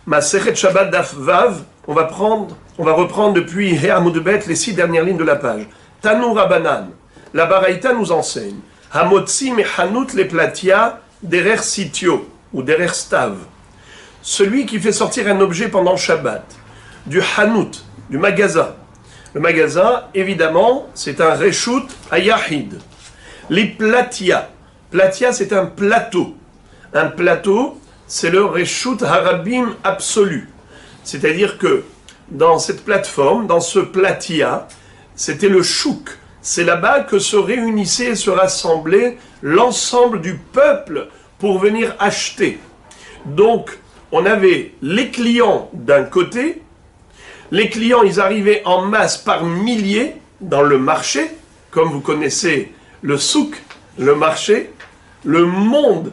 Masechet Shabbat Daf Vav, on va reprendre depuis He Amud Bet les 6 dernières lignes de la page. Tanu Rabanan, la Baraïta nous enseigne, Hamotzi Mechanut le Platia derer Sitio, ou derer Stav. Celui qui fait sortir un objet pendant Shabbat, du Hanout, du magasin. Le magasin, évidemment, c'est un Reshut Ayahid. Les Platia. Platia, c'est un plateau. Un plateau, c'est le Reshut Harabim absolu. C'est-à-dire que dans cette plateforme, dans ce platia, c'était le chouk. C'est là-bas que se réunissait et se rassemblait l'ensemble du peuple pour venir acheter. Donc, on avait les clients d'un côté. Les clients, ils arrivaient en masse par milliers dans le marché. Comme vous connaissez le souk, le marché, le monde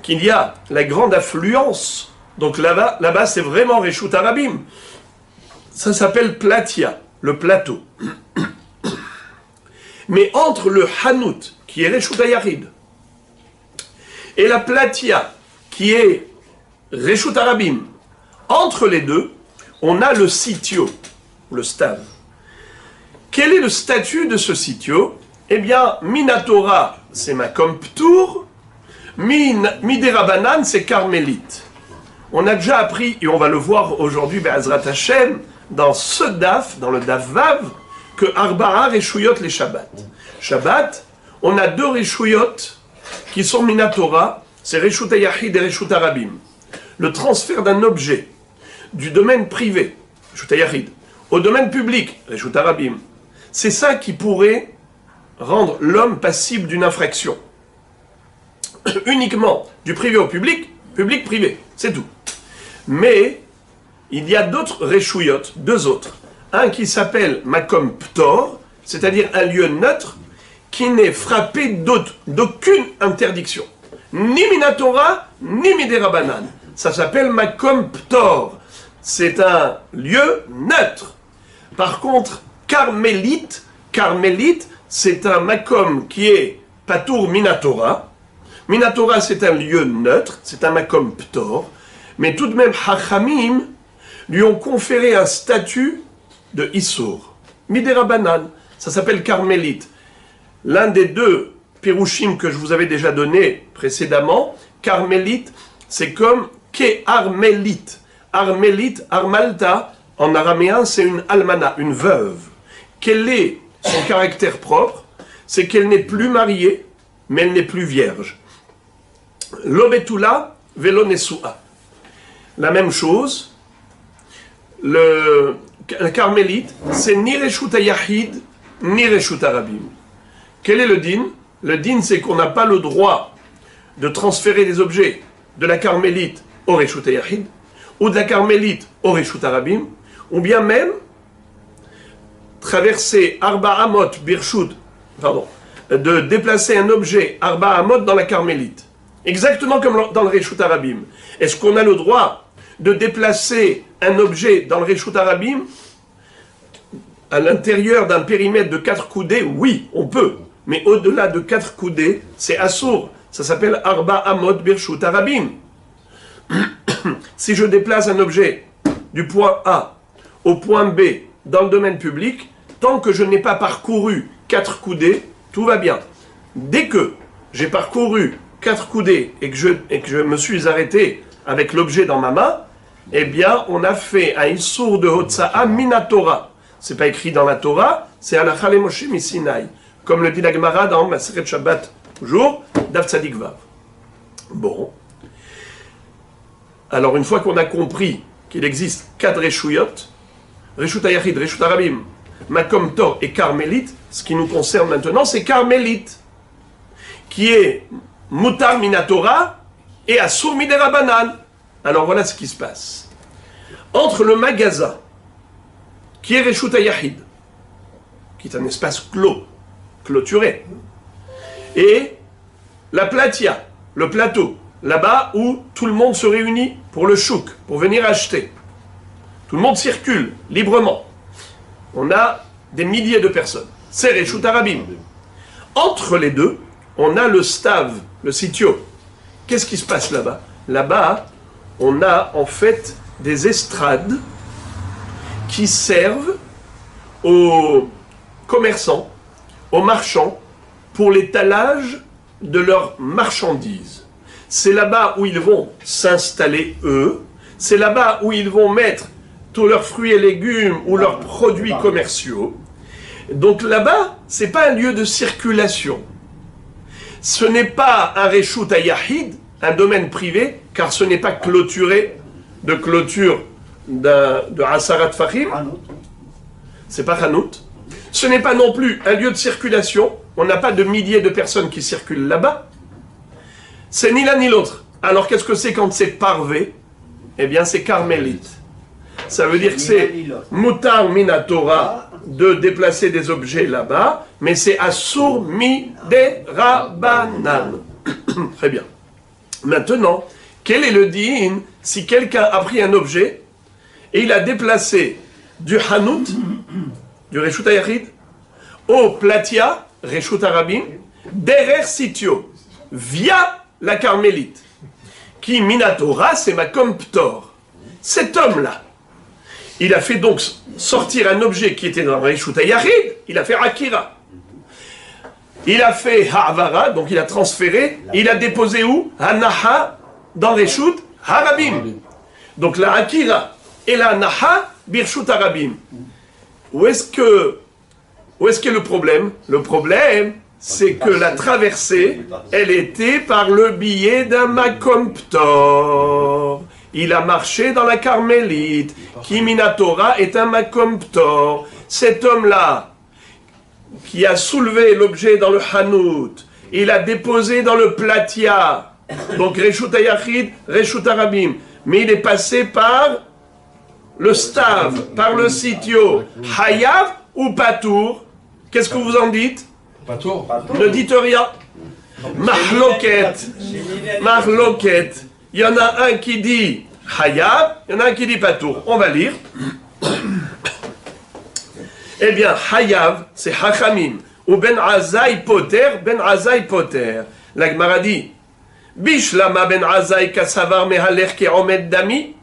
qu'il y a, la grande affluence. Donc là-bas c'est vraiment Reshut Harabim. Ça s'appelle Platia, le plateau. Mais entre le Hanout, qui est Reshut Hayahid, et la Platia, qui est Reshut Harabim, entre les deux, on a le sitio, le stav. Quel est le statut de ce sitio? Eh bien, Minatora, c'est Makom Ptour, Miderabanan, c'est Carmélite. On a déjà appris, et on va le voir aujourd'hui, Be'azrat Hashem, dans ce daf, dans le daf Vav, que Arba'a Reshuyot les Shabbat. Shabbat, on a 2 Reshuyot qui sont Minatora, c'est Reshut Hayahid et Reshut Harabim. Le transfert d'un objet du domaine privé, Reshut Hayahid, au domaine public, Reshut Harabim, c'est ça qui pourrait rendre l'homme passible d'une infraction. Uniquement du privé au public, public-privé, c'est tout. Mais il y a d'autres Reshuyot, 2 autres. Un qui s'appelle Makom Ptor, c'est-à-dire un lieu neutre, qui n'est frappé d'aucune interdiction. Ni Minatora, ni Miderabanan. Ça s'appelle Makom Ptor. C'est un lieu neutre. Par contre, Carmélite, c'est un Makom qui est Patour Minatora. Minatora, c'est un lieu neutre, c'est un Makom Ptor. Mais tout de même, Hachamim lui ont conféré un statut de Issour. Miderabanan, ça s'appelle Carmélite. L'un des 2 Pirushim que je vous avais déjà donné précédemment, Carmélite, c'est comme Ke-Armélite. Armélite, Armalta, en araméen, c'est une almana, une veuve. Quel est son caractère propre? C'est qu'elle n'est plus mariée, mais elle n'est plus vierge. Lobetula, velo nesua. La même chose, le Carmélite, c'est ni Reshut Hayahid, ni Reshut Harabim. Quel est le din? Le din, c'est qu'on n'a pas le droit de transférer des objets de la Carmélite au Reshut Hayahid, ou de la Carmélite au Reshut Harabim, ou bien même traverser Arba Amot Birshut, de déplacer un objet Arba Amot dans la Carmélite. Exactement comme dans le Reshut Harabim. Est-ce qu'on a le droit de déplacer un objet dans le Reshut Harabim à l'intérieur d'un périmètre de 4 coudées? Oui, on peut. Mais au-delà de 4 coudées, c'est assourd. Ça s'appelle Arba Amot Birshut Harabim. Si je déplace un objet du point A au point B dans le domaine public, tant que je n'ai pas parcouru 4 coudées, tout va bien. Dès que j'ai parcouru 4 coudées et que je me suis arrêté avec l'objet dans ma main, eh bien, on a fait un Issour de Hotza'a Minatora. C'est pas écrit dans la Torah, c'est Halakha le Moshe Misinaï. Comme le dit la Gemara dans Masechet Shabbat, toujours, Daf Tzadik Vav. Bon. Alors, une fois qu'on a compris qu'il existe 4 Reshuyot, Reshut Hayahid, Reshut Harabim, Makom Tor et Carmélite, ce qui nous concerne maintenant, c'est Carmélite, qui est Mutar Minatora et Assour Miderabanan. Alors voilà ce qui se passe. Entre le magasin, qui est Reshut Hayahid, qui est un espace clôturé, et la Platia, le plateau, là-bas où tout le monde se réunit pour le chouk, pour venir acheter. Tout le monde circule librement. On a des milliers de personnes. C'est Reshut Harabim. Entre les deux, on a le stav, le sitio. Qu'est-ce qui se passe là-bas? Là-bas, on a en fait des estrades qui servent aux commerçants, aux marchands, pour l'étalage de leurs marchandises. C'est là-bas où ils vont s'installer eux, c'est là-bas où ils vont mettre tous leurs fruits et légumes ou leurs produits commerciaux. Donc là-bas, c'est pas un lieu de circulation. Ce n'est pas un Reshut Hayahid, un domaine privé, car ce n'est pas clôturé de clôture de Asarat Fahim. C'est pas Hanout. Ce n'est pas non plus un lieu de circulation. On n'a pas de milliers de personnes qui circulent là-bas. C'est ni l'un ni l'autre. Alors qu'est-ce que c'est quand c'est parvé? Eh bien, c'est carmélite. Ça veut dire que c'est mutar minatora de déplacer des objets là-bas, mais c'est assur mi de rabanan. Très bien. Maintenant, quel est le din si quelqu'un a pris un objet et il a déplacé du hanout, du Reshut Hayahid, au platia, Reshut Harabim, derer sitio, via la carmélite, qui minatora, c'est makom ptor. Cet homme-là, il a fait donc sortir un objet qui était dans le Reshut Hayahid, il a fait Akira. Il a fait Ha'avara, donc il a transféré, il a déposé où? Hanaha, dans Reshut Harabim. Donc la Akira et la Hanaha, Birshut Harabim. Où est-ce qu'est le problème? Le problème, c'est que la traversée, elle était par le biais d'un makom ptor. Il a marché dans la carmélite, qui minatora est un makom ptor. Cet homme-là, qui a soulevé l'objet dans le hanout, il a déposé dans le platia, donc Reshut Hayahid, Reshut Harabim, mais il est passé par le stav, par le sitio, hayav ou patour? Qu'est-ce que vous en dites? Patour. Ne dites rien. Mahloket. Mahloket. Il y en a un qui dit hayav, il y en a un qui dit patour. On va lire. Eh bien, hayav, c'est hachamim. Ou ben azai poter, ben azai poter. La Gemara dit, bishlama ben azai kasavar mehaler ki omed dami.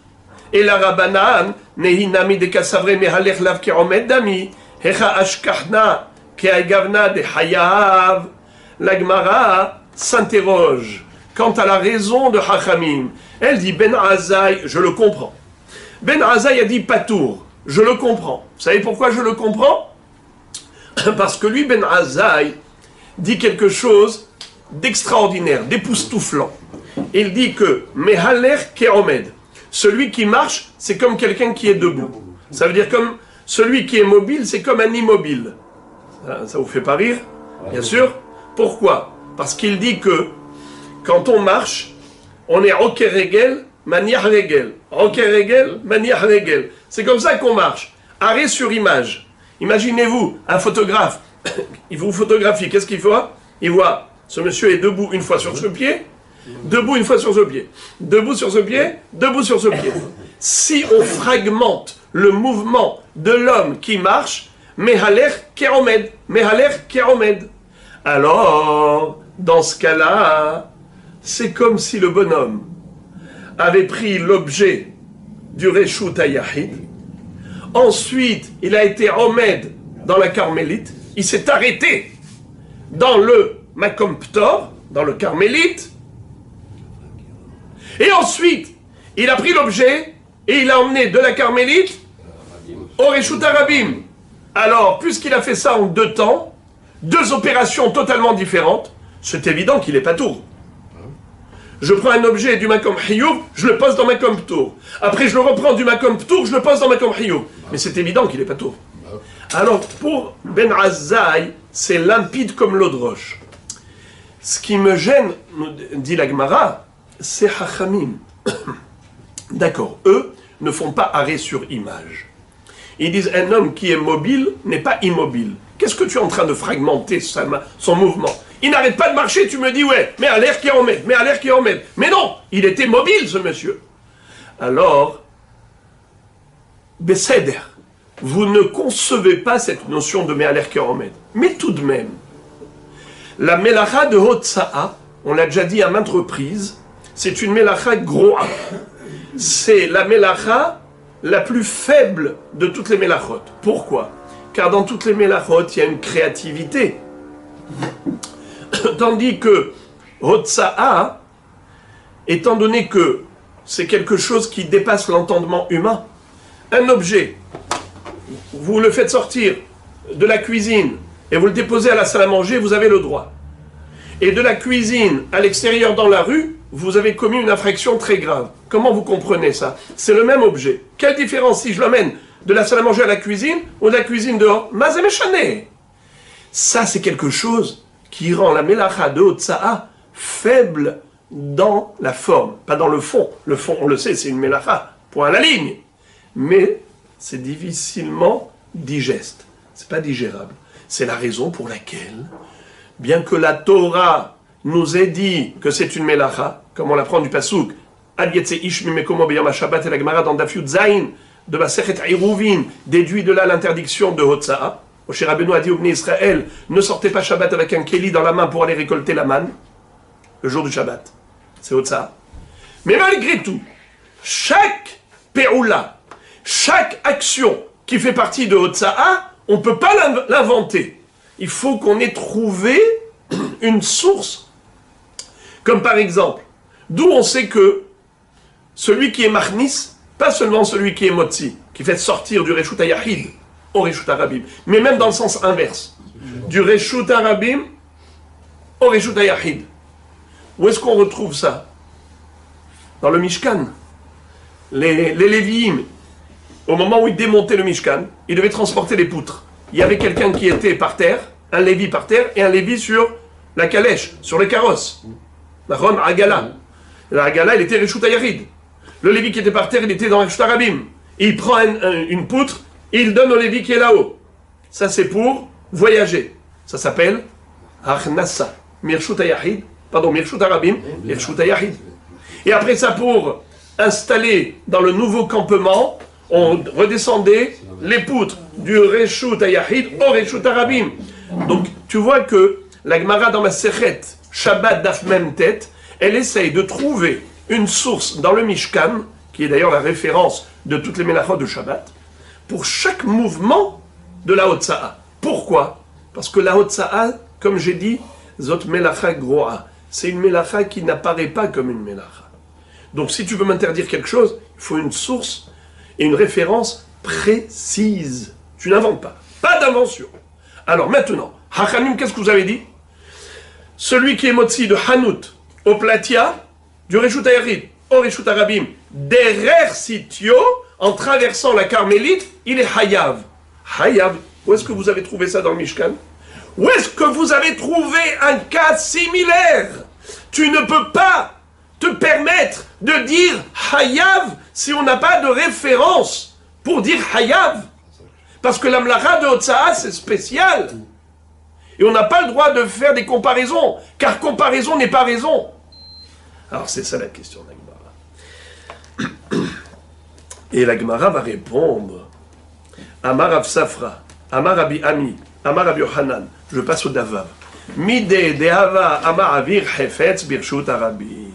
Et la rabanan, nehinami de kasavre mehaler lav ki omed dami. Hecha ashkachna ki agavna de hayav. La Gemara s'interroge quant à la raison de hachamim. Elle dit, ben azai, je le comprends. Ben azai a dit patour. Je le comprends. Vous savez pourquoi je le comprends? Parce que lui, Ben Azai, dit quelque chose d'extraordinaire, d'époustouflant. Il dit que Mehaler Keomed, celui qui marche, c'est comme quelqu'un qui est debout. Ça veut dire comme celui qui est mobile, c'est comme un immobile. Ça vous fait pas rire? Bien sûr. Pourquoi? Parce qu'il dit que quand on marche, on est Okeregel, Maniach Regel. Okeregel, Maniach Regel. C'est comme ça qu'on marche. Arrêt sur image. Imaginez-vous, un photographe, il vous photographie, qu'est-ce qu'il voit? Il voit, ce monsieur est debout une fois sur ce pied, debout une fois sur ce pied, debout sur ce pied, debout sur ce pied. Si on fragmente le mouvement de l'homme qui marche, Mehaler Keromed, Mehaler Keromed. Alors, dans ce cas-là, c'est comme si le bonhomme avait pris l'objet du Reshut Hayahid. Ensuite, il a été Omed dans la carmélite. Il s'est arrêté dans le Makom Ptor, dans le carmélite. Et ensuite, il a pris l'objet et il l'a emmené de la carmélite au Reshut Harabim. Alors, puisqu'il a fait ça en 2 temps, 2 opérations totalement différentes, c'est évident qu'il n'est pas tour. Je prends un objet du Makom Hiyuv, je le pose dans Makom Ptour. Après, je le reprends du Makom Ptour, je le pose dans Makom Hiyuv. Mais c'est évident qu'il n'est pas tour. Alors, pour Ben Azai, c'est limpide comme l'eau de roche. Ce qui me gêne, dit la Gemara, c'est Hachamim. D'accord, eux ne font pas arrêt sur image. Ils disent un homme qui est mobile n'est pas immobile. Qu'est-ce que tu es en train de fragmenter son mouvement? Il n'arrête pas de marcher, tu me dis ouais, mais à l'air qui en met, mais à l'air qui en met. Mais non, il était mobile ce monsieur. Alors, Besséder, vous ne concevez pas cette notion de Me'aler Keromed. Mais tout de même, la Melacha de Hotsa'a, on l'a déjà dit à maintes reprises, c'est une Melacha Groa. c'est la mélacha la plus faible de toutes les mélachot. Pourquoi? Car dans toutes les mélachot, il y a une créativité. Tandis que Hotsa'a, étant donné que c'est quelque chose qui dépasse l'entendement humain, un objet, vous le faites sortir de la cuisine et vous le déposez à la salle à manger, vous avez le droit. Et de la cuisine à l'extérieur dans la rue, vous avez commis une infraction très grave. Comment vous comprenez ça? C'est le même objet. Quelle différence si je l'emmène de la salle à manger à la cuisine ou de la cuisine dehors? Mazemeshane. Ça, c'est quelque chose qui rend la mélacha de Hotsa'a faible dans la forme, pas dans le fond. Le fond, on le sait, c'est une mélacha, point à la ligne. Mais c'est difficilement digeste. C'est pas digérable. C'est la raison pour laquelle, bien que la Torah nous ait dit que c'est une mélacha, comme on l'apprend du Pasuk, Al yetze ish mimekomo beyom ha-Shabbat et la Gemara dans Daf Yud Zayin de Masechet Eruvin déduit de là l'interdiction de Hotsa'a. Moshe Rabbeinu a dit au Bnei Israël, ne sortez pas Shabbat avec un kéli dans la main pour aller récolter la manne, le jour du Shabbat. C'est Hotsa'a. Mais malgré tout, chaque pe'ula, chaque action qui fait partie de Hotsa'a, on ne peut pas l'inventer. Il faut qu'on ait trouvé une source. Comme par exemple, d'où on sait que celui qui est Machnis, pas seulement celui qui est Motzi, qui fait sortir du Reshut HaYahid au Reshut HaRabim, mais même dans le sens inverse, du Reshut HaRabim au Reshut HaYahid. Où est-ce qu'on retrouve ça? Dans le Mishkan. Les Lévi'im, au moment où ils démontaient le Mishkan, ils devaient transporter les poutres. Il y avait quelqu'un qui était par terre, un Lévi par terre, et un Lévi sur la calèche, sur les carrosses. La Ron Agala. La Agala, il était Reshut HaYahid. Le Lévi qui était par terre, il était dans Reshut HaRabim. Il prend une poutre, et il donne au Lévi qui est là-haut. Ça, c'est pour voyager. Ça s'appelle Achnasa. Mirshut HaYahid. Pardon, Mirshut HaRabim, Mirshut HaYahid. Et après ça, pour installer dans le nouveau campement, on redescendait les poutres du Reshut HaYahid au Reshut HaRabim. Donc, tu vois que la Gemara dans ma Sechet, Shabbat Daf Mem Tet, elle essaye de trouver une source dans le Mishkan, qui est d'ailleurs la référence de toutes les mélachot de Shabbat, pour chaque mouvement de la Hotsa'a. Pourquoi? Parce que la Hotsa'a, comme j'ai dit, Zot Melacha Groa, c'est une mélacha qui n'apparaît pas comme une mélacha. Donc si tu veux m'interdire quelque chose, il faut une source et une référence précise. Tu n'inventes pas. Pas d'invention. Alors maintenant, Hachamim, qu'est-ce que vous avez dit? Celui qui est motzi de Hanout au Platia, du Reshut HaYahid au Reshut HaRabim, derrière Sitio, en traversant la Carmélite, il est Hayav. Hayav, où est-ce que vous avez trouvé ça dans le Mishkan? Où est-ce que vous avez trouvé un cas similaire? Tu ne peux pas te permettre de dire Hayav si on n'a pas de référence pour dire Hayav. Parce que la mlacha de Hotsa'a, c'est spécial. Et on n'a pas le droit de faire des comparaisons, car comparaison n'est pas raison. Alors c'est ça la question de la Gemara. Et la Gemara va répondre Amar Rav Safra, Amar Rabbi Ami, Amar Rabbi Yohanan. Je passe au Davav. Mide Dehava Amar Avir Hefetz Birshut HaRabim.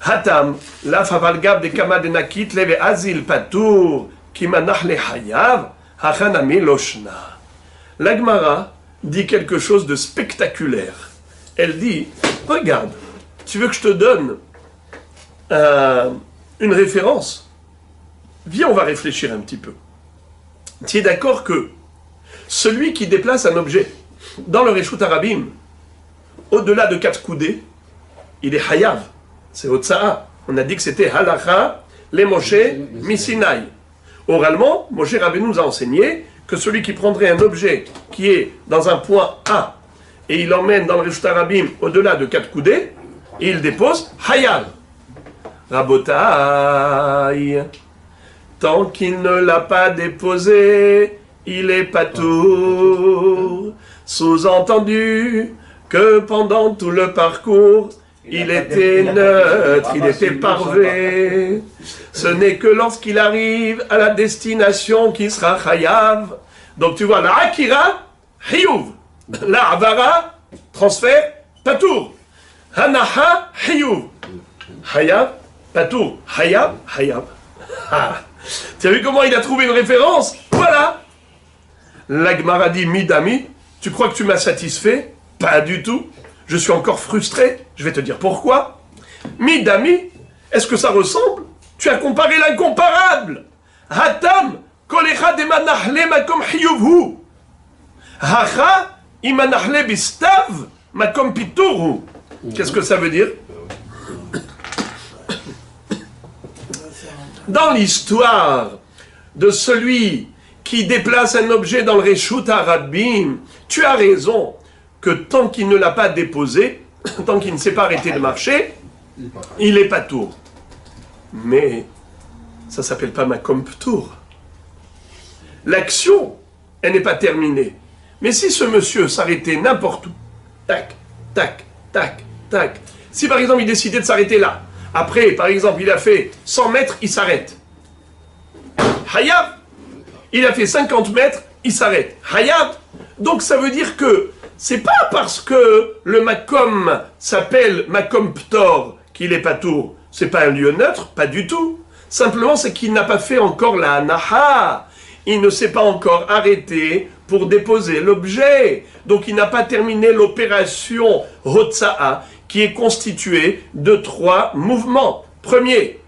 Hatam, Laf Avalgav de Kama de Nakit Leve Azil Patour, Kimanach Le Hayav, Hachanami Loshna. La Gemara dit quelque chose de spectaculaire. Elle dit, regarde, tu veux que je te donne une référence? Viens, on va réfléchir un petit peu. Tu es d'accord que celui qui déplace un objet dans le Reshut HaRabim, au-delà de 4 coudées, il est Hayav, c'est Hotsa'a. On a dit que c'était Halacha, les Moshe, Misinaï. Oralement, Moshe Rabbeinu nous a enseigné que celui qui prendrait un objet qui est dans un point A et il l'emmène dans le Reshut HaRabim au-delà de 4 coudées, et il dépose Hayav. Rabotaï, tant qu'il ne l'a pas déposé, il est patour. Sous-entendu que pendant tout le parcours, il était neutre, il était parvé. Ce n'est que lorsqu'il arrive à la destination qu'il sera chayav. Donc tu vois, la akira, hiyuv. La avara, transfert, patour. Hanaha, hiyuv. Chayav, Patour, Hayab, Hayab. Ah. Tu as vu comment il a trouvé une référence? Voilà. La Gemara dit, Midami, tu crois que tu m'as satisfait? Pas du tout. Je suis encore frustré. Je vais te dire pourquoi. Midami, est-ce que ça ressemble? Tu as comparé l'incomparable. Hatam, kolecha de manahle makom hiyuvhu. Hacha, imanahle bistav makom pituru. Qu'est-ce que ça veut dire? Dans l'histoire de celui qui déplace un objet dans le Reshut Harabim, tu as raison que tant qu'il ne l'a pas déposé, tant qu'il ne s'est pas arrêté de marcher, il est pas tour. Mais ça s'appelle pas Makom Ptour. L'action, elle n'est pas terminée. Mais si ce monsieur s'arrêtait n'importe où, tac, tac, tac, tac, si par exemple il décidait de s'arrêter là, après par exemple il a fait 100 mètres, il s'arrête. Hayab, il a fait 50 mètres, il s'arrête. Hayab, donc ça veut dire que c'est pas parce que le Makom s'appelle Makom Ptor qu'il est pas tour. C'est pas un lieu neutre, pas du tout. Simplement, c'est qu'il n'a pas fait encore la Anaha. Il ne s'est pas encore arrêté pour déposer l'objet. Donc, il n'a pas terminé l'opération Hotsa'a, qui est constituée de 3 mouvements. Premier,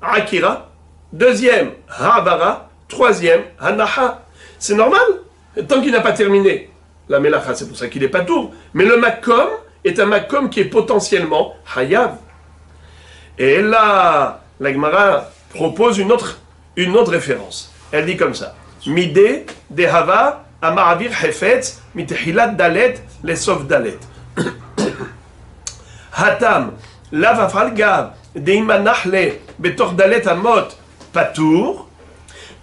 Akira. Deuxième, Habara. Troisième, Anaha. C'est normal, tant qu'il n'a pas terminé la Melacha, c'est pour ça qu'il n'est pas tour. Mais le Makom est un Makom qui est potentiellement Hayab. Et là, la Gemara propose une autre référence. Elle dit comme ça. Midé, Dehava, Amaravir Hefetz, Mitehilat Dalet, Lesof Dalet. Hatam, Lavafal Gav, Deimanahle, Betor Dalet Amot, Patour,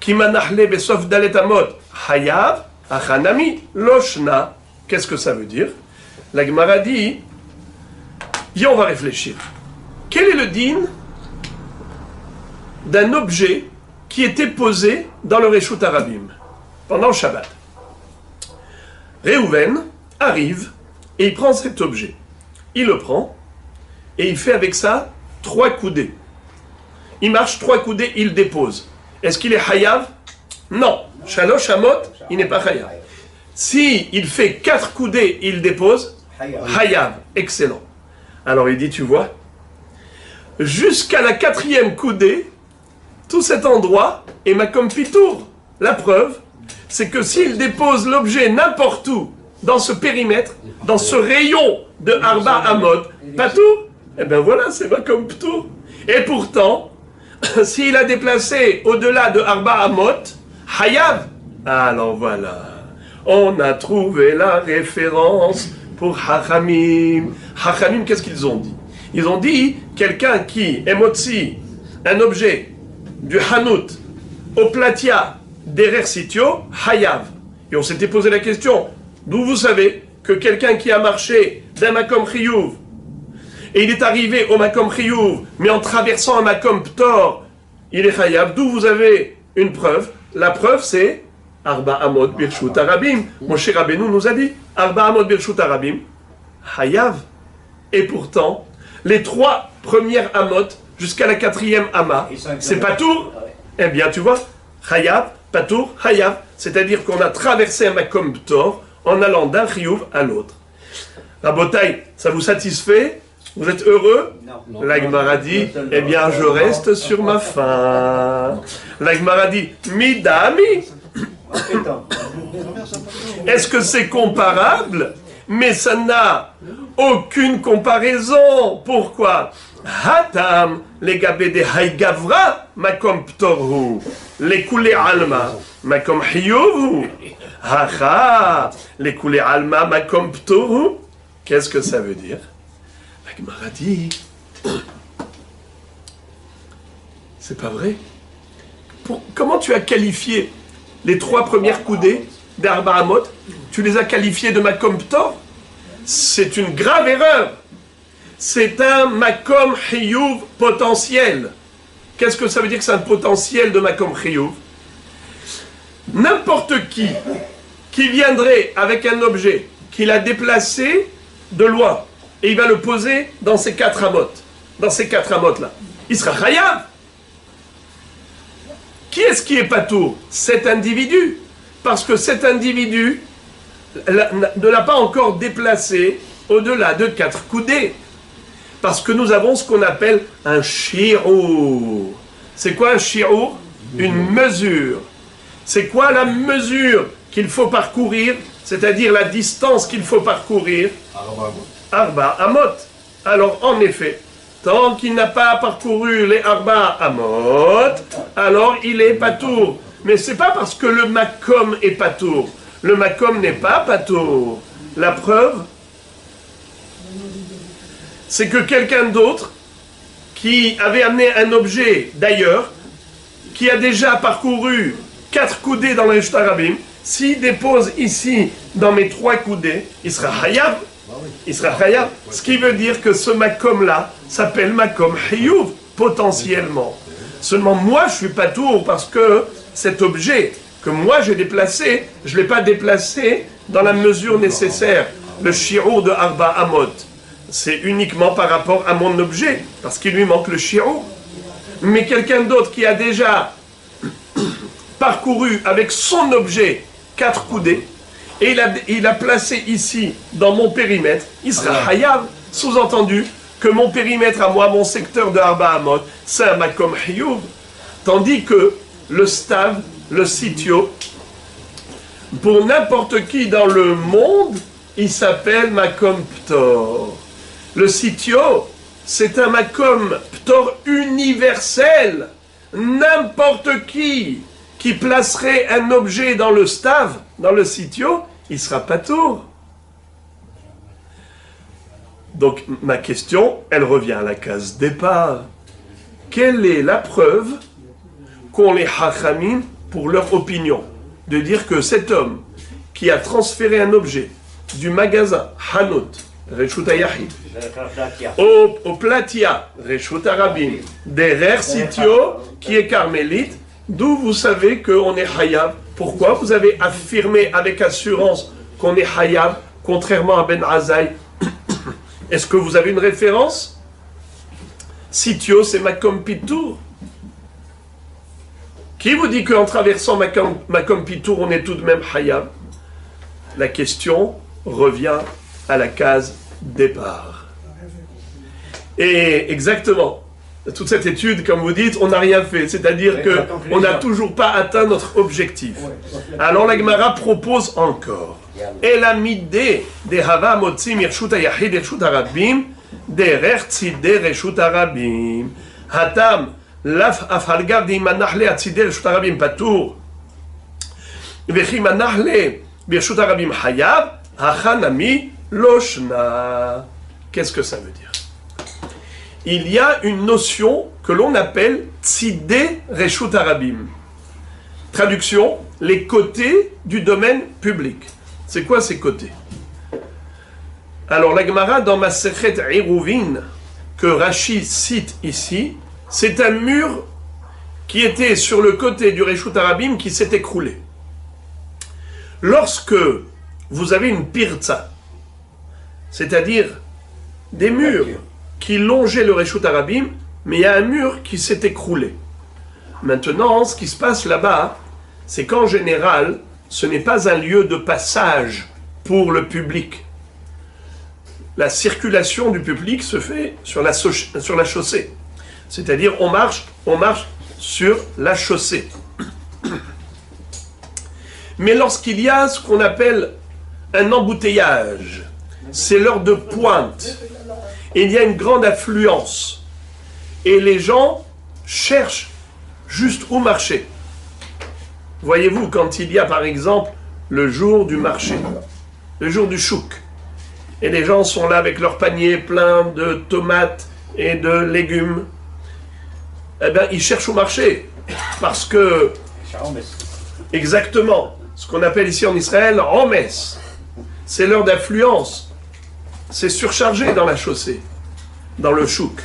Kimanahle, Besof Dalet Amot, Hayab, Achanami, Loshna. Qu'est-ce que ça veut dire? La Gemara dit, viens, on va réfléchir. Quel est le din d'un objet qui était posé dans le Reshut Harabim pendant le Shabbat? Réhouven arrive et il prend cet objet. Il le prend et il fait avec ça 3 coudées. Il marche 3 coudées, il le dépose. Est-ce qu'il est Hayav? Non. Shalosh Hamot, il n'est pas Hayav. Si il fait 4 coudées, il dépose Hayav. Excellent. Alors il dit, tu vois, jusqu'à la 4e coudée, tout cet endroit est Makom Pitour. La preuve, c'est que s'il dépose l'objet n'importe où, dans ce périmètre, dans ce rayon de Arba Amot, Patour, eh bien voilà, c'est Makom Pitour. Et pourtant, s'il a déplacé au-delà de Arba Amot, Hayav, alors voilà, on a trouvé la référence pour Hachamim. Hachamim, qu'est-ce qu'ils ont dit? Ils ont dit, quelqu'un qui émotzi un objet du Hanout au Platia derrière Sitio, Hayav. Et on s'était posé la question, d'où vous savez que quelqu'un qui a marché d'un Makom Chiyuv, et il est arrivé au Makom Chiyuv, mais en traversant un Makom Ptor, il est Hayav. D'où vous avez une preuve? La preuve, c'est Arba Amot Birshut Harabim. Moshe Rabbeinu nous a dit, Arba Amot Birshut Harabim, Hayav. Et pourtant, les 3 premières Amot, jusqu'à la 4e Ama, c'est Patour. Eh bien, tu vois, Hayav, Patour, Hayav. C'est-à-dire qu'on a traversé un Makom Ptor en allant d'un Chiyuv à l'autre. Rabotai, ça vous satisfait? Vous êtes heureux? Non. La Gemara dit, eh bien, je reste sur ma faim. La Gemara dit, Midami. Est-ce que c'est comparable? Mais ça n'a aucune comparaison. Pourquoi? Hatam, les gabé de Haïgavra, Makom Ptorhu, les coulées Alma, Makom Hiyuvu, Hacha, les coulées Alma, Makom Ptorhu. Qu'est-ce que ça veut dire? La Gemara dit, c'est pas vrai. Comment tu as qualifié les 3 premières coudées d'Arba Amot? Tu les as qualifiées de Makom Ptor? C'est une grave erreur. C'est un Makom Chiyuv potentiel. Qu'est-ce que ça veut dire que c'est un potentiel de Makom Chiyuv? N'importe qui viendrait avec un objet qu'il a déplacé de loin, et il va le poser dans ces 4 amotes. Dans ces 4 amotes-là. il sera chayav. Qui est-ce qui est patour? Cet individu. Parce que cet individu ne l'a pas encore déplacé au-delà de 4 coudées. Parce que nous avons ce qu'on appelle un shi'ur. C'est quoi un shi'ur? Une mesure. C'est quoi la mesure qu'il faut parcourir? C'est-à-dire la distance qu'il faut parcourir? Arba Amot. Alors en effet, tant qu'il n'a pas parcouru les Arba Amot, alors il est patour. Mais c'est pas parce que le makom est patour. Le makom n'est pas patour. La preuve, c'est que quelqu'un d'autre qui avait amené un objet d'ailleurs, qui a déjà parcouru 4 coudées dans les Reshut HaRabim, s'il dépose ici dans mes 3 coudées, il sera hayav. Il sera chayav. Ce qui veut dire que ce makom-là s'appelle makom chiyuv, potentiellement. Seulement moi, je suis pas tour parce que cet objet que moi j'ai déplacé, je ne l'ai pas déplacé dans la mesure nécessaire. Le shi'ur de Arba Amot, c'est uniquement par rapport à mon objet, parce qu'il lui manque le shi'ur. Mais quelqu'un d'autre qui a déjà parcouru avec son objet 4 coudées, et il a placé ici, dans mon périmètre, il sera hayav, sous-entendu que mon périmètre à moi, mon secteur de Arba Amot, c'est un makom hiyuv, tandis que le stav, le sitio, pour n'importe qui dans le monde, il s'appelle makom ptor. Le sitio, c'est un makom ptor universel. N'importe qui placerait un objet dans le stav, dans le sitio, il sera pas tour. Donc ma question, elle revient à la case départ. Quelle est la preuve qu'ont les hachamim pour leur opinion de dire que cet homme qui a transféré un objet du magasin Hanut, Reshut HaYachid, au Platia, Reshut HaRabim, derrière Sitio, qui est carmélite, d'où vous savez qu'on est hayav? Pourquoi vous avez affirmé avec assurance qu'on est hayav, contrairement à Ben Azaï? Est-ce que vous avez une référence? Sitio, c'est Makom Pitour. Qui vous dit qu'en traversant Makom Pitour, on est tout de même hayav? La question revient à la case départ. Et exactement. Toute cette étude, comme vous dites, on n'a rien fait. C'est-à-dire qu'on n'a toujours pas atteint notre objectif. Alors la Gemara propose encore. Et la midé de Hava Motzi Mirshut HaYachid Reshut HaRabim derer tzidei Reshut HaRabim. Hatam laf afalgav deimanachle atzidei Reshut HaRabim patour. Vechi manachle Reshut HaRabim hayav hachanami loshna. Qu'est-ce que ça veut dire? Il y a une notion que l'on appelle tzidei Reshut HaRabim. Traduction, les côtés du domaine public. C'est quoi ces côtés? Alors la Gemara dans Masechet Eruvin, que Rashi cite ici, c'est un mur qui était sur le côté du Reshut HaRabim qui s'est écroulé. Lorsque vous avez une pirza, c'est-à-dire des murs qui longeait le Reshut HaRabim, mais il y a un mur qui s'est écroulé. Maintenant, ce qui se passe là-bas, c'est qu'en général, ce n'est pas un lieu de passage pour le public. La circulation du public se fait sur la chaussée. C'est-à-dire, on marche sur la chaussée. Mais lorsqu'il y a ce qu'on appelle un embouteillage, c'est l'heure de pointe, et il y a une grande affluence, et les gens cherchent juste où marcher. Voyez-vous, quand il y a par exemple le jour du marché, le jour du chouk, et les gens sont là avec leur panier plein de tomates et de légumes, eh bien ils cherchent où marcher, parce que, exactement, ce qu'on appelle ici en Israël, Homes, c'est l'heure d'affluence. C'est surchargé dans la chaussée, dans le chouk.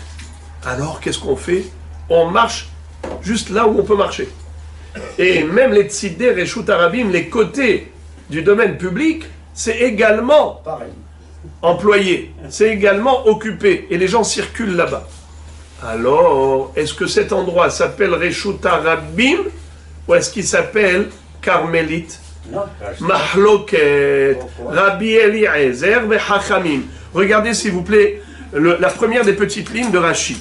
Alors, qu'est-ce qu'on fait? On marche juste là où on peut marcher. Et même les tzidei Reshut HaRabim, les côtés du domaine public, c'est également employé, c'est également occupé. Et les gens circulent là-bas. Alors, est-ce que cet endroit s'appelle Reshut Arabim ou est-ce qu'il s'appelle Carmélite? Mahloket, Rabbi Eliezer ve Chachamim. Regardez s'il vous plaît la première des petites lignes de Rashi.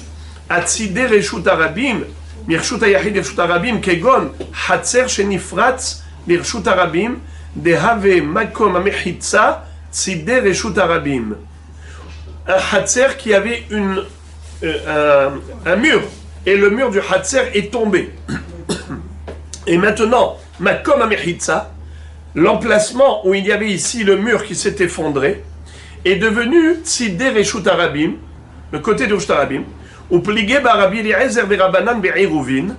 Atzide Reshut Arabim, Mirshut Ayahid Reshut Arabim, Kegon, Hatzer Shenifratz, Mirshut Arabim, Dehave Makom Amechitza, Tzide Reshut Arabim. Un Hatzer qui avait un mur, et le mur du Hatzer est tombé. Et maintenant, Makom Amechitza, l'emplacement où il y avait ici le mur qui s'est effondré, est devenu Tzide Reshut Arabim, le côté de Reshut Arabim, ou Pligé ba Rabbi Eliezer ve Rabbanan be'iruvin,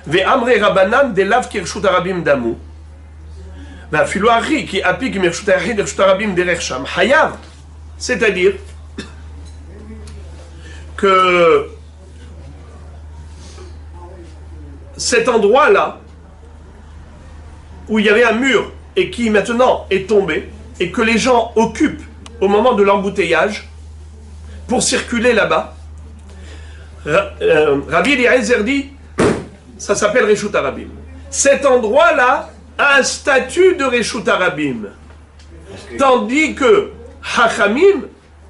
ve Amre Rabbanan de lav ki Reshut Arabim damu, va filo Ari qui applique Reshut Ayahid Reshut Arabim derech sham hayav, c'est-à-dire que cet endroit-là, où il y avait un mur et qui maintenant est tombé, et que les gens occupent au moment de l'embouteillage pour circuler là-bas, Rabbi Eliezer dit, ça s'appelle Reshut Arabim. Cet endroit-là a un statut de Reshut Arabim. Tandis que Chachamim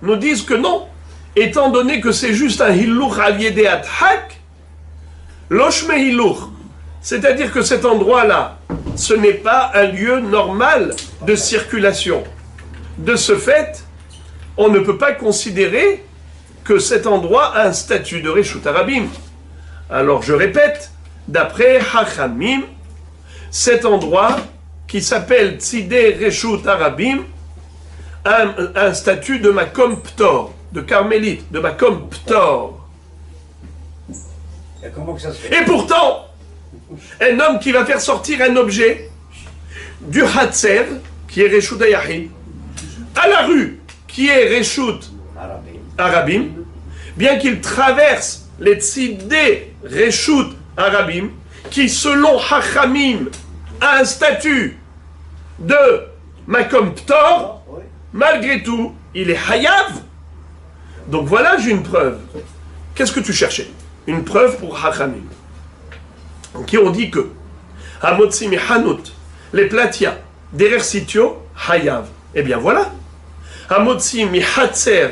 nous disent que non, étant donné que c'est juste un Hiluch al yedei adhak, Loshme Hiluch. C'est-à-dire que cet endroit-là, ce n'est pas un lieu normal de circulation. De ce fait, on ne peut pas considérer que cet endroit a un statut de Reshut Arabim. Alors je répète, d'après Chachamim, cet endroit qui s'appelle Tzidei Reshut Arabim a un statut de Makom Ptor, de Carmélite, de Makom Ptor. Et pourtant, un homme qui va faire sortir un objet du Hatzer, qui est Reshut Ayahid, à la rue, qui est Reshut Arabim, bien qu'il traverse les Tzidei Reshut Arabim, qui selon Chachamim a un statut de Makom Ptor, malgré tout, il est Hayav. Donc voilà, j'ai une preuve. Qu'est-ce que tu cherchais? Une preuve pour Chachamim, qui ont dit que Hamotzi mi Hanut, les platia, derer sitio, Hayav. Eh bien voilà. Hamotzi mi Hatzer,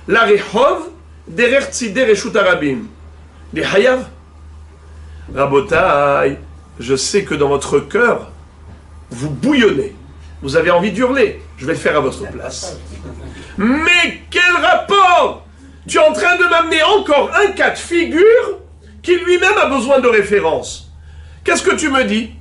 la Rehov, derer Tzidei Reshut Arabim. Les Hayav. Rabotai, je sais que dans votre cœur, vous bouillonnez. Vous avez envie d'hurler. Je vais le faire à votre place. Mais quel rapport? Tu es en train de m'amener encore un cas de figure qui lui-même a besoin de référence. Qu'est-ce que tu me dis?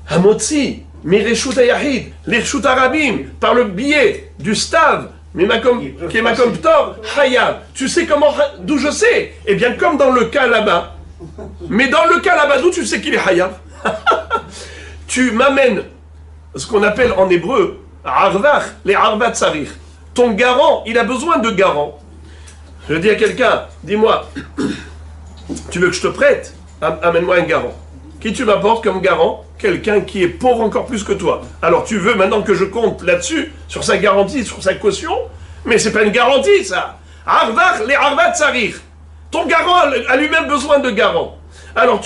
Hamotzi, mi Reshut Ayahid, les Reshut Arabim, par le biais du Stav, qui est Makom Ptor, Hayav. Tu sais comment, d'où je sais? Eh bien, comme dans le cas là-bas. Mais dans le cas là-bas, d'où tu sais qu'il est Hayav? Tu m'amènes ce qu'on appelle en hébreu Arvach, les Arvat Sarir. Ton garant, il a besoin de garant. Je dis à quelqu'un, dis-moi, tu veux que je te prête? Amène-moi un garant. Qui tu m'apportes comme garant? Quelqu'un qui est pauvre encore plus que toi. Alors tu veux maintenant que je compte là-dessus, sur sa garantie, sur sa caution? Mais c'est pas une garantie ça. Arvach, les Arvat Sarir. Ton garant a lui-même besoin de garant. Alors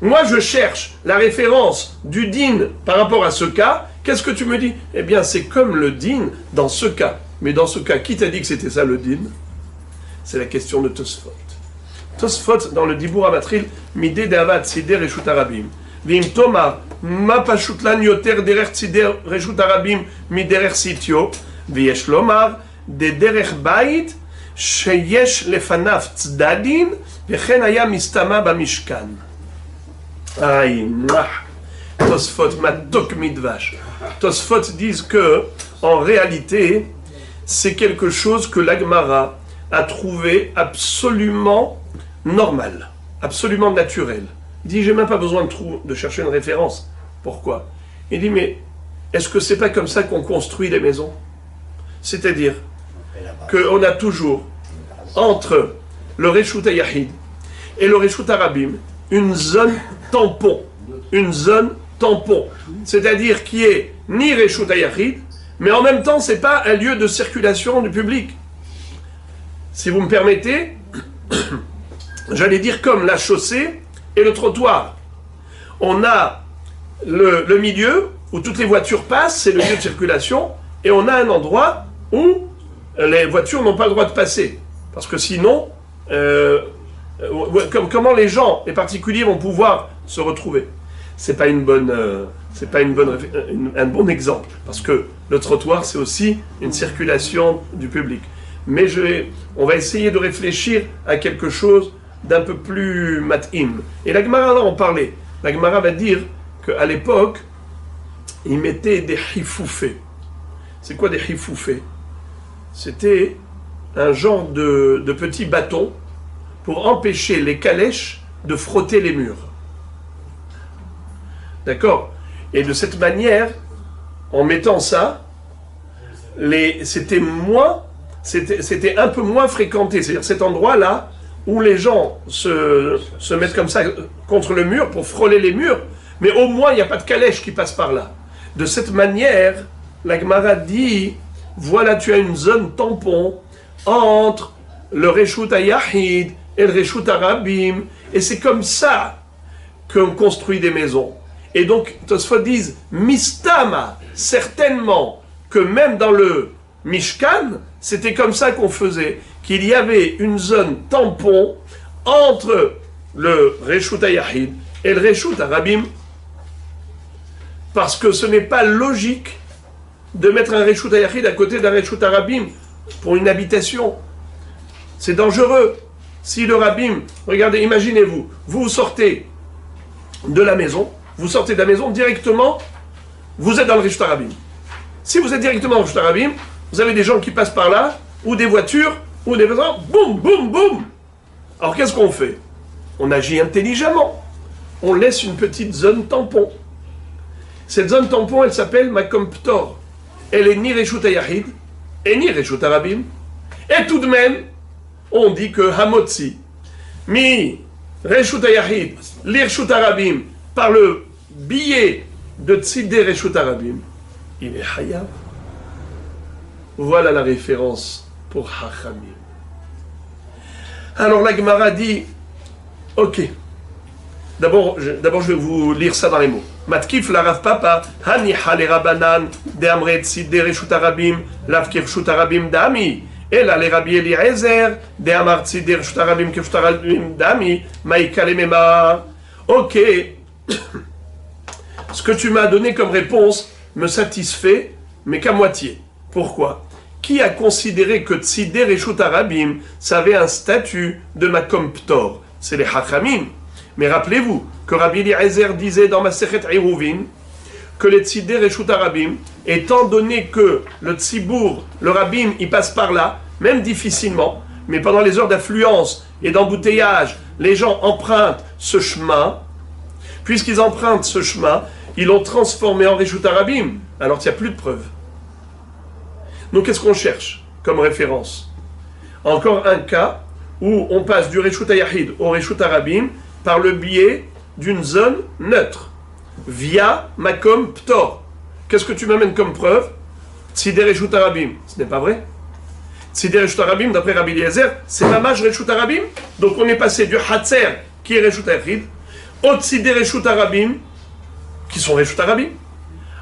moi je cherche la référence du din par rapport à ce cas. Qu'est-ce que tu me dis? Eh bien c'est comme le din dans ce cas. Mais dans ce cas, qui t'a dit que c'était ça le din? C'est la question de Tosfot. Tosfot dans le Dibur Amatril, Midé De'avat Tzidei Reshut Arabim. Vim Toma, Ma Pashut Lan Yoter Derech Tzidei Reshut Arabim Miderech Sitio, V'yesh Lomar, De Derech Bait, Sheyesh Lefanav Tzadin, V'chen Haya Mistama Bamishkan. Aïe, Tosfot, Matok Midvash. Tosfot disent que, en réalité, c'est quelque chose que l'Agmara a trouvé absolument normal, absolument naturel. Il dit, j'ai même pas besoin de chercher une référence. Pourquoi? Il dit, mais est-ce que c'est pas comme ça qu'on construit les maisons? C'est-à-dire qu'on a toujours, entre le Reshut Ayahid et le Reshut Arabim, une zone tampon. Une zone tampon. C'est-à-dire qui est ni Reshut Ayahid, mais en même temps, c'est pas un lieu de circulation du public. Si vous me permettez, j'allais dire comme la chaussée et le trottoir. On a le milieu où toutes les voitures passent, c'est le lieu de circulation, et on a un endroit où les voitures n'ont pas le droit de passer. Parce que sinon, comment les gens, les particuliers vont pouvoir se retrouver? C'est pas un bon exemple, parce que le trottoir, c'est aussi une circulation du public. Mais on va essayer de réfléchir à quelque chose d'un peu plus mat'im. Et la Gemara va en parler. La Gemara va dire qu'à l'époque, ils mettaient des hifoufés. C'est quoi des hifoufés? C'était un genre de petits bâtons pour empêcher les calèches de frotter les murs. D'accord? Et de cette manière, en mettant ça, c'était un peu moins fréquenté. C'est-à-dire cet endroit-là où les gens se mettent comme ça contre le mur pour frôler les murs, mais au moins il n'y a pas de calèche qui passe par là. De cette manière, la Gemara dit, voilà, tu as une zone tampon entre le Reshut HaYahid et le Reshut HaRabim, et c'est comme ça qu'on construit des maisons. Et donc, Tosfot disent, Mistama, certainement que même dans le Mishkan, c'était comme ça qu'on faisait, qu'il y avait une zone tampon entre le Reshut HaYahid et le Reshut HaRabim, parce que ce n'est pas logique de mettre un Reshut HaYahid à côté d'un Reshut HaRabim pour une habitation. C'est dangereux. Si le Rabim, regardez, imaginez-vous, vous sortez de la maison, directement, vous êtes dans le Reshut HaRabim. Si vous êtes directement dans le Reshut HaRabim, vous avez des gens qui passent par là, ou des voitures, ou des maisons, boum, boum, boum. Alors qu'est-ce qu'on fait? On agit intelligemment. On laisse une petite zone tampon. Cette zone tampon, elle s'appelle Makom Ptor. Elle est ni Reshut HaYahid, et ni Reshut HaRabim. Et tout de même, on dit que Hamotzi, mi Reshut HaYahid, li Reshut HaRabim, par le billet de Tzidé Reshut HaRabim, il est Hayav. Voilà la référence pour Hachamim. Alors la Gemara dit, ok, d'abord je vais vous lire ça dans les mots. Matkif la Rav Papa, Haniha le Rabanan, de Amret Tzidé Reshut HaRabim, lav Reshut HaRabim dami. אלא לרבי אליעזר, דאמר צידי רשות הרבים כרשות הרבים דמי, מה יקלה ממה? Ok, ce que tu m'as donné comme réponse me satisfait, mais qu'à moitié. Pourquoi? Qui a considéré que Tzidé Reshut HaRabim, ça avait un statut de Makom Ptor? C'est les Hachamim. Mais rappelez-vous que Rabbi Eliezer disait dans Masechet Eruvin que les Tzidé Reshut HaRabim, étant donné que le Tzibour, le Rabim, il passe par là, même difficilement, mais pendant les heures d'affluence et d'embouteillage, les gens empruntent ce chemin. Puisqu'ils empruntent ce chemin, ils l'ont transformé en Reshut HaRabim. Alors il n'y a plus de preuves. Donc qu'est-ce qu'on cherche comme référence? Encore un cas où on passe du Reshut HaYahid au Reshut HaRabim par le biais d'une zone neutre, via Makom Ptor. Qu'est-ce que tu m'amènes comme preuve? Tzidé Reshut HaRabim. Ce n'est pas vrai. Tzidé Reshut HaRabim, d'après Rabbi Eliezer, c'est Mamash Reshut HaRabim. Donc on est passé du Hatzer, qui est Reshut HaYahid, au Tzidé Reshut HaRabim, qui sont Reshut HaRabim.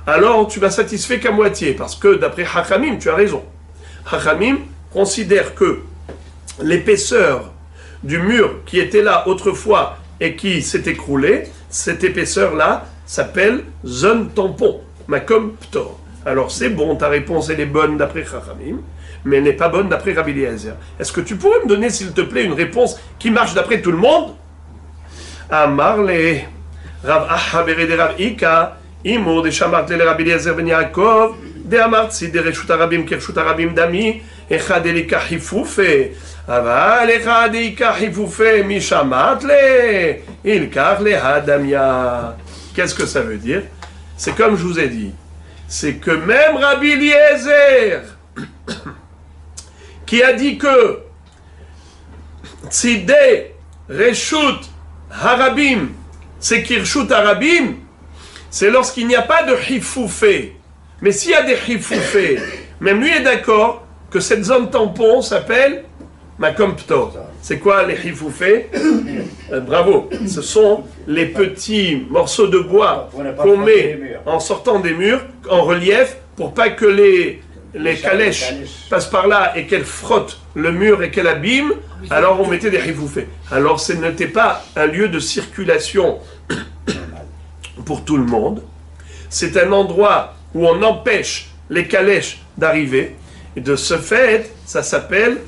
Alors tu m'as satisfait qu'à moitié, parce que d'après Hachamim, tu as raison. Hachamim considère que l'épaisseur du mur qui était là autrefois et qui s'est écroulé, cette épaisseur-là s'appelle zone tampon, Makom Ptor. Alors c'est bon, ta réponse elle est bonne d'après Chachamim, mais elle n'est pas bonne d'après Rabbi Eliezer. Est-ce que tu pourrais me donner, s'il te plaît, une réponse qui marche d'après tout le monde? Amar le Rav Aha bered Rav Ika, imo de Shamart le Rabbi Eliezer ben Yaakov, de Amar Tzidé Reshut HaRabim Kereshut HaRabim dami, echad elika hifufe. אבל אחד ייקח חיפופי משמעת ילקח להדמיה. Qu'est-ce que ça veut dire? C'est comme je vous ai dit, c'est que même Rabbi Eliezer, qui a dit que Tzidé Reshut HaRabim, c'est Kirshut HaRabim, c'est lorsqu'il n'y a pas de hifoufé. Mais s'il y a des hifoufé, même lui est d'accord que cette zone tampon s'appelle Makom Ptor. C'est quoi les hifoufés? Bravo, ce sont les petits morceaux de bois qu'on met en sortant des murs, en relief, pour pas que les calèches passent par là et qu'elles frottent le mur et qu'elles abîment. Alors on mettait des hifoufés. Alors ce n'était pas un lieu de circulation pour tout le monde. C'est un endroit où on empêche les calèches d'arriver. Et de ce fait, ça s'appelle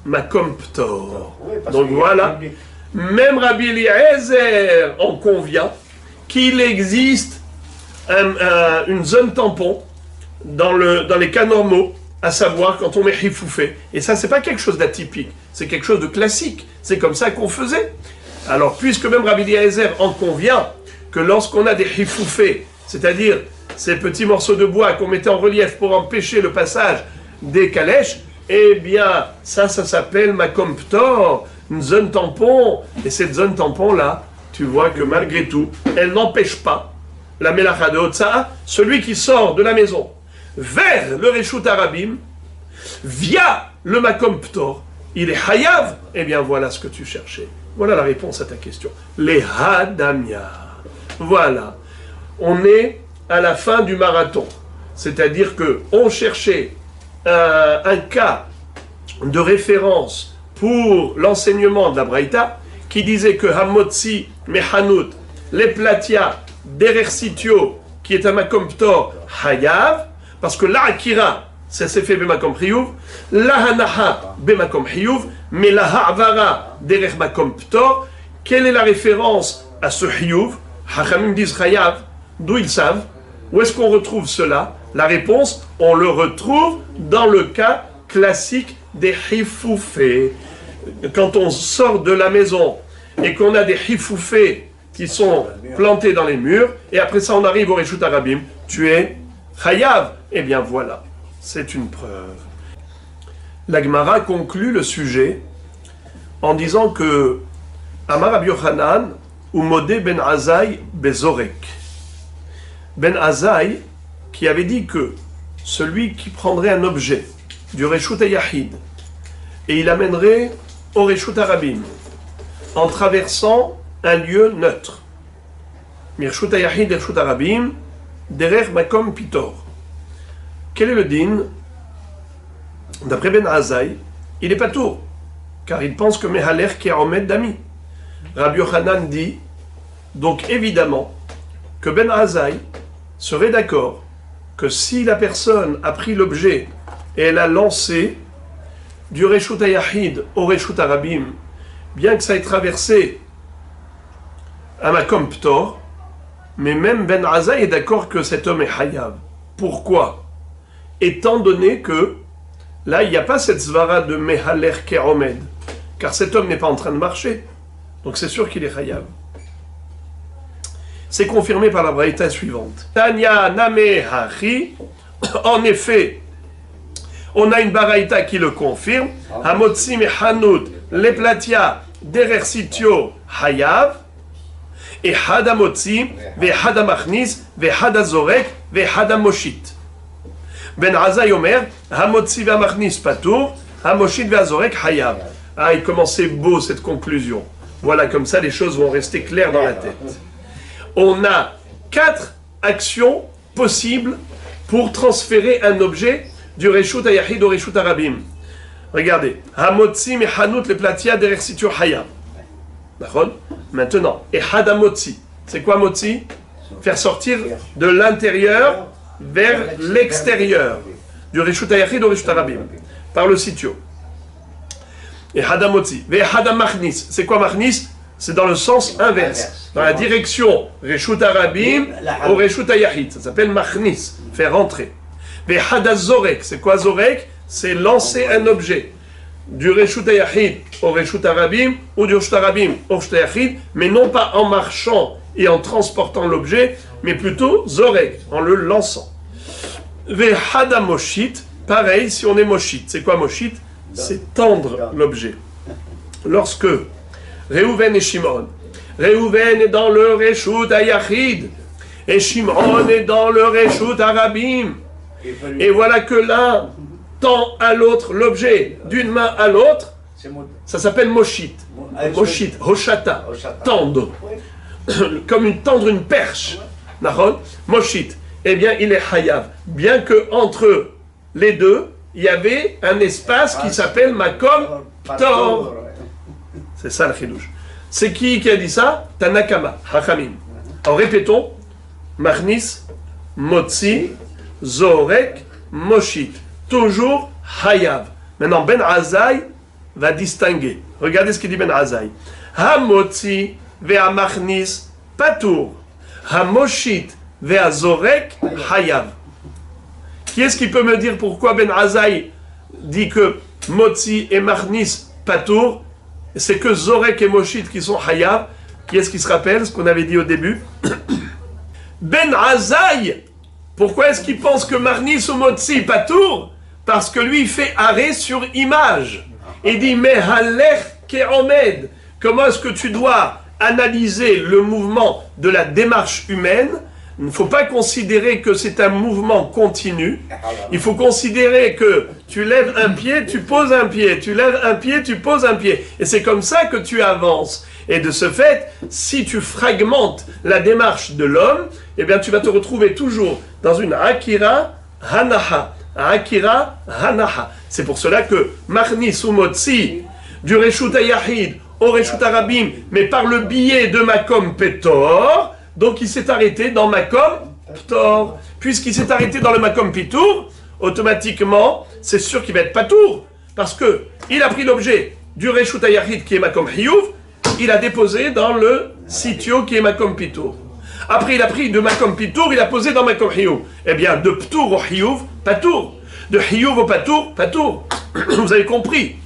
Makom Ptor. Donc voilà, même Rabbi Eliezer en convient qu'il existe une zone tampon dans les cas normaux, à savoir quand on met hifoufé. Et ça, c'est pas quelque chose d'atypique, c'est quelque chose de classique. C'est comme ça qu'on faisait. Alors, puisque même Rabbi Eliezer en convient que lorsqu'on a des hifoufés, c'est-à-dire ces petits morceaux de bois qu'on mettait en relief pour empêcher le passage des calèches, eh bien, ça s'appelle Makom Ptor, une zone tampon. Et cette zone tampon-là, tu vois que malgré tout, elle n'empêche pas la Melacha de Hotza'a, celui qui sort de la maison vers le Reshut Arabim, via le Makom Ptor, il est Hayav. Eh bien, voilà ce que tu cherchais. Voilà la réponse à ta question. Les Hadamia. Voilà. On est à la fin du marathon. C'est-à-dire qu'on cherchait un cas de référence pour l'enseignement de la Braïta qui disait que Hamotzi Mechanut, les platia derer sitio, qui est un Makom Ptor, Hayav, parce que la Akira, ça s'est fait Bemakom Chiyuv, la Hanaha Bemakom Chiyuv, mais la Ha'avara derer Makom Ptor, quelle est la référence à ce Chiyuv? Hachamim disent Hayav, d'où ils savent? Où est-ce qu'on retrouve cela? La réponse, on le retrouve dans le cas classique des hifoufés. Quand on sort de la maison et qu'on a des hifoufés qui sont plantés dans les murs, et après ça on arrive au Reshut Arabim, tu es Chayav. Eh bien voilà, c'est une preuve. La Gemara conclut le sujet en disant que Amar Rabbi Yochanan ou Modé ben Azaï bezorek. Ben Azaï qui avait dit que celui qui prendrait un objet du Reshut Yahid et il amènerait au Reshut Arabim en traversant un lieu neutre. Mirshut Yahid et Reshut Arabim, derer Makom Pitor. Quel est le din? D'après Ben Azaï, il n'est pas tour, car il pense que Mehaler qui a omed d'ami. Rabbi Yochanan dit, donc évidemment, que Ben Azaï serait d'accord que si la personne a pris l'objet et elle a lancé du Reshut Yahid au Reshut Arabim, bien que ça ait traversé un Makom Ptor, mais même Ben Azaï est d'accord que cet homme est Hayav. Pourquoi? Étant donné que là, il n'y a pas cette zvara de Mehaler Keromed, car cet homme n'est pas en train de marcher. Donc c'est sûr qu'il est Hayav. C'est confirmé par la braïta suivante. Tanya Name Hachi, en effet, on a une baraïta qui le confirme. Hamotzi Mechanut, les platia, derer sitio, Hayav, et Hadamotzi, ve Hadamachnis, ve Hadazorek, ve Hadamoshit. Ben Azaï Omer, Hamotzi ve Amachnis Patour, Hamoshit ve Azorek, Hayav. Ah, il commençait beau cette conclusion. Voilà, comme ça les choses vont rester claires dans la tête. On a 4 actions possibles pour transférer un objet du Reshut Yahid au Reshut Arabim. Regardez. Hamotzi mechanut le platia derer sitio Hayav. D'accord? Maintenant, et Hadamotzi. C'est quoi Motzi? Faire sortir de l'intérieur vers l'extérieur. Du Reshut Yahid au Reshut Arabim. Par le sitio. Et Hadamotzi. Ve Hadamachnis. C'est quoi Machnis? C'est dans le sens inverse. Dans la direction Reshut Arabim au Reshut Yahid. Ça s'appelle Machnis. Faire rentrer. Ve Hadazorek. C'est quoi Zorek? C'est lancer un objet. Du Reshut Yahid au Reshut Arabim ou du Reshut Arabim au Reshut Yahid, mais non pas en marchant et en transportant l'objet, mais plutôt Zorek, en le lançant. Ve Hadamoshit. Pareil si on est Moshit. C'est quoi Moshit? C'est tendre l'objet. Lorsque Réhouven et Shimon, Réhouven est dans le Reshut Yahid et Shimon est dans le Reshut Arabim, et voilà que l'un tend à l'autre l'objet d'une main à l'autre, Ça s'appelle moshit. Moshit, hoshata, tendre. Comme tendre une perche. Moshit. Eh bien, il est hayav. Bien que entre les deux, il y avait un espace qui s'appelle makom ptor. C'est ça le chidouche. C'est qui a dit ça? Tanakama, Hachamim. Alors répétons. Machnis, motzi, zorek, moshit. Toujours hayav. Maintenant, Ben Azaï va distinguer. Regardez ce qu'il dit Ben Azaï. Hamotzi ve'amachnis patour. Hamoshit ve'azorek hayav. Qui est-ce qui peut me dire pourquoi Ben Azaï dit que motzi et machnis patour, c'est que zorek et moshit qui sont hayav? Qui est-ce qui se rappelle ce qu'on avait dit au début? Ben Azaï, pourquoi est-ce qu'il pense que marnis ou motzi patour? Parce que lui, il fait arrêt sur image. Il dit, mais halech ke'omed. Comment est-ce que tu dois analyser le mouvement de la démarche humaine? Il ne faut pas considérer que c'est un mouvement continu. Il faut considérer que tu lèves un pied, tu poses un pied. Tu lèves un pied, tu poses un pied. Et c'est comme ça que tu avances. Et de ce fait, si tu fragmentes la démarche de l'homme, eh bien tu vas te retrouver toujours dans une akira hanaha. Akira hanaha. C'est pour cela que Machnis ou Motzi, du Reshut Yahid au Reshut Rabim, mais par le biais de Makom Petor, donc il s'est arrêté dans Makom Ptor. Puisqu'il s'est arrêté dans le Makom Pitour, automatiquement, c'est sûr qu'il va être Patour. Parce que il a pris l'objet du Reshut Yahid qui est Makom Hiyuv, il a déposé dans le sitio qui est Makom Pitour. Après, il a pris de Makom Pitour, il a posé dans Makom Hiyuv. Eh bien, de Ptour au Hiyuv, Patour. De Hiyuv au Patour, Patour. Vous avez compris.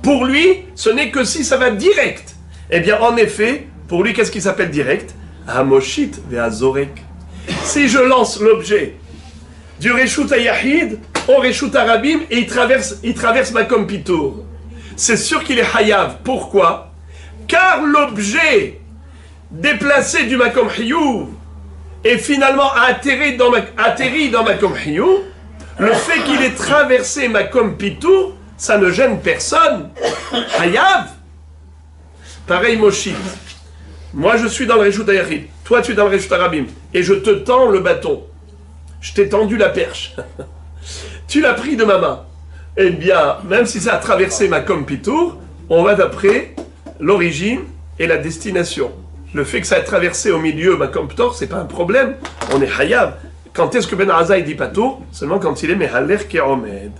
Pour lui, ce n'est que si ça va direct. Eh bien, en effet, pour lui, qu'est-ce qui s'appelle direct? Hamoshit ve'azorek. Si je lance l'objet du Reshut Yahid au Reshut Rabim et il traverse Makom Pitour, c'est sûr qu'il est Hayav. Pourquoi? Car l'objet déplacé du Makom Hiyuv et finalement atterri dans Makom Hiyuv, le fait qu'il ait traversé Makom Pitour, ça ne gêne personne. Hayav. Pareil Moshit. Moi je suis dans le Reshut Yahid, toi tu es dans le Reshut Rabim, et je te tends le bâton. Je t'ai tendu la perche. Tu l'as pris de ma main. Eh bien, même si ça a traversé Makom Pitour, on va d'après l'origine et la destination. Le fait que ça ait traversé au milieu Makom Ptor, c'est pas un problème. On est Hayav. Quand est-ce que Ben Azaï dit Patour? Seulement quand il est Mehaler Ke'omed.